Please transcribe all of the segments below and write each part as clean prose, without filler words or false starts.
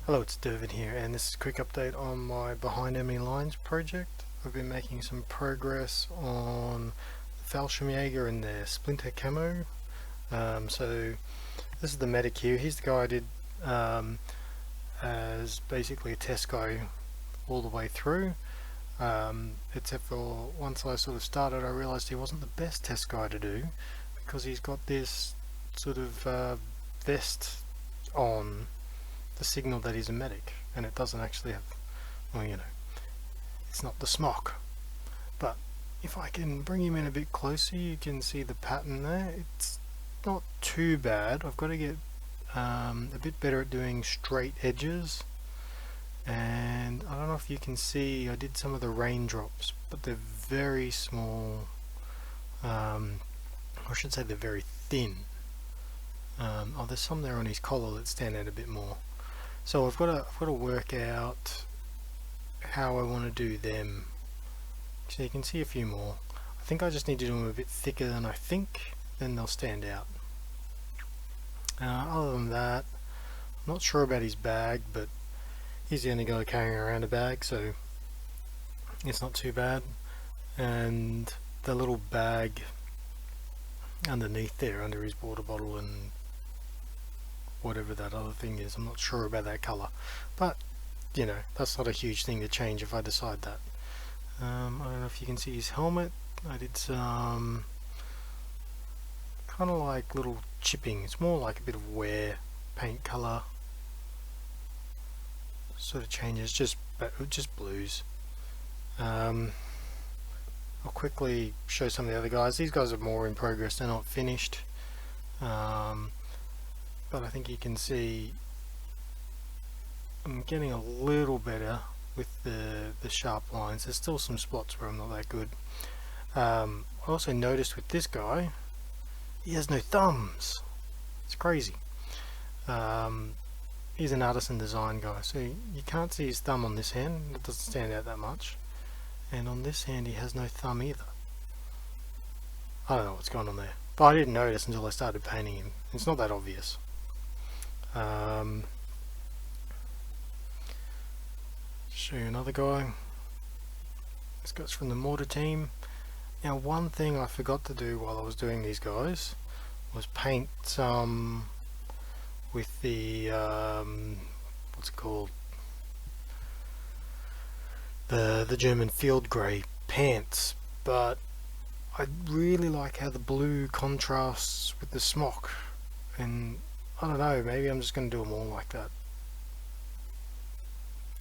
Hello, it's Dervin here, and this is a quick update on my Behind Enemy Lines project. I've been making some progress on the fallschirmjager and the Splinter camo. So this is the medic here. He's the guy I did as basically a test guy all the way through. Except for once I sort of started, I realized he wasn't the best test guy to do because he's got this sort of vest on the signal that he's a medic, and it doesn't actually have, well, you know, it's not the smock. But if I can bring him in a bit closer, you can see the pattern there. It's not too bad. I've got to get a bit better at doing straight edges, and I don't know if you can see, I did some of the raindrops, but they're very small. I should say they're very thin. Oh, there's some there on his collar that stand out a bit more. So I've got to work out how I want to do them. So you can see a few more. I think I just need to do them a bit thicker than I think, then they'll stand out. Other than that, I'm not sure about his bag, but he's the only guy carrying around a bag, so it's not too bad. And the little bag underneath there, under his water bottle and whatever that other thing is, I'm not sure about that colour, but you know, that's not a huge thing to change if I decide that. I don't know if you can see his helmet. I did some kind of like little chipping. It's more like a bit of wear, paint colour sort of changes, just blues. I'll quickly show some of the other guys. These guys are more in progress, they're not finished. But I think you can see I'm getting a little better with the sharp lines. There's still some spots where I'm not that good. I also noticed with this guy, he has no thumbs. It's crazy. He's an artisan design guy, so you can't see his thumb on this hand. It doesn't stand out that much. And on this hand he has no thumb either. I don't know what's going on there, but I didn't notice until I started painting him. It's not that obvious. Show you another guy. This guy's from the mortar team. Now, one thing I forgot to do while I was doing these guys was paint some with the what's it called, the German field grey pants, but I really like how the blue contrasts with the smock, and I don't know, maybe I'm just going to do them all like that.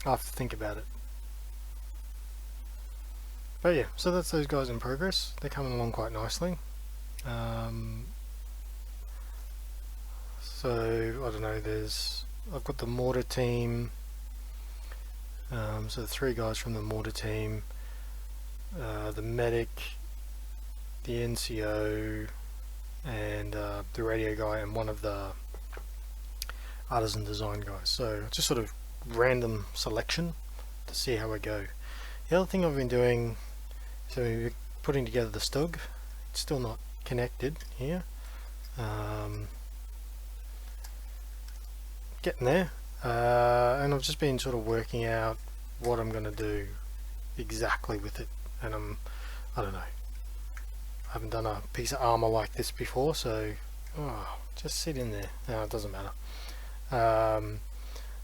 I'll have to think about it. But yeah, so that's those guys in progress. They're coming along quite nicely. So I don't know, I've got the mortar team, so the three guys from the mortar team, the medic, the NCO, and the radio guy, and one of the artisan design guys. So just sort of random selection to see how I go. The other thing I've been doing, so we're putting together the STUG. It's still not connected here. Getting there, and I've just been sort of working out what I'm going to do exactly with it, and I don't know, I haven't done a piece of armor like this before, so just sit in there. No, it doesn't matter.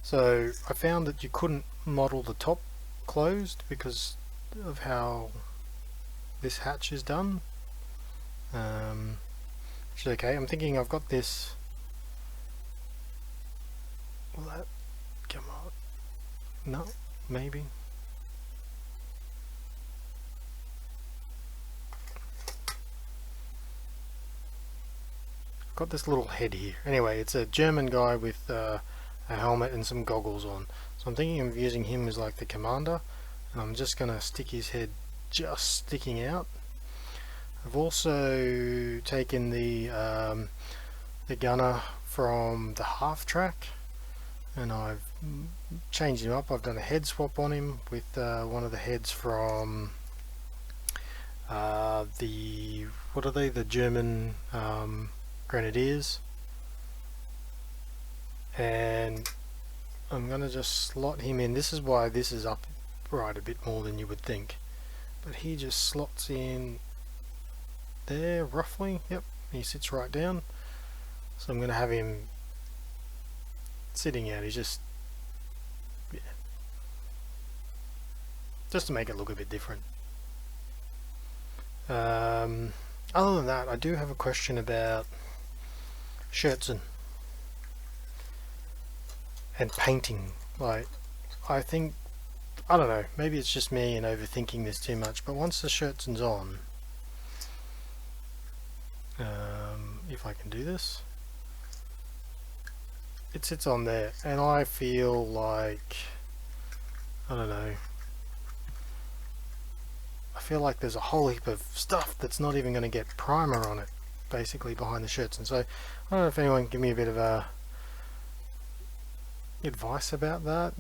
So I found that you couldn't model the top closed because of how this hatch is done, which is okay. I'm thinking I've got this. Will that come out? No, maybe. Got this little head here. Anyway, it's a German guy with a helmet and some goggles on. So I'm thinking of using him as like the commander, and I'm just going to stick his head just sticking out. I've also taken the gunner from the half track, and I've changed him up. I've done a head swap on him with one of the heads from the German Grenadiers, and I'm going to just slot him in. This is why this is upright a bit more than you would think. But he just slots in there roughly. Yep, he sits right down. So I'm going to have him sitting out. He's just, yeah, just to make it look a bit different. Other than that, I do have a question about shirts and painting. Like, I think, I don't know, maybe it's just me and overthinking this too much, but once the shirt's on, if I can do this, it sits on there, and I feel like, I don't know, I feel like there's a whole heap of stuff that's not even going to get primer on it, basically, behind the shirts. And so I don't know if anyone can give me a bit of advice about that.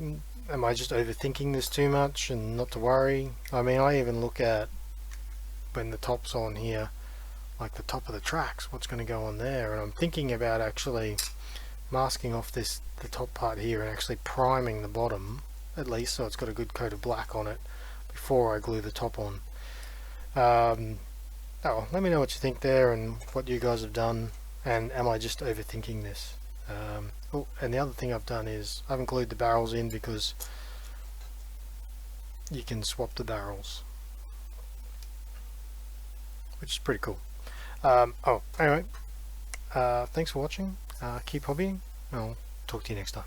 Am I just overthinking this too much and not to worry? I mean, I even look at when the top's on here, like the top of the tracks, what's going to go on there, and I'm thinking about actually masking off the top part here and actually priming the bottom, at least, so it's got a good coat of black on it before I glue the top on. Oh, let me know what you think there and what you guys have done, and am I just overthinking this? Oh, and the other thing I've done is I haven't glued the barrels in because you can swap the barrels, which is pretty cool. Oh, anyway, thanks for watching. Keep hobbying. I'll talk to you next time.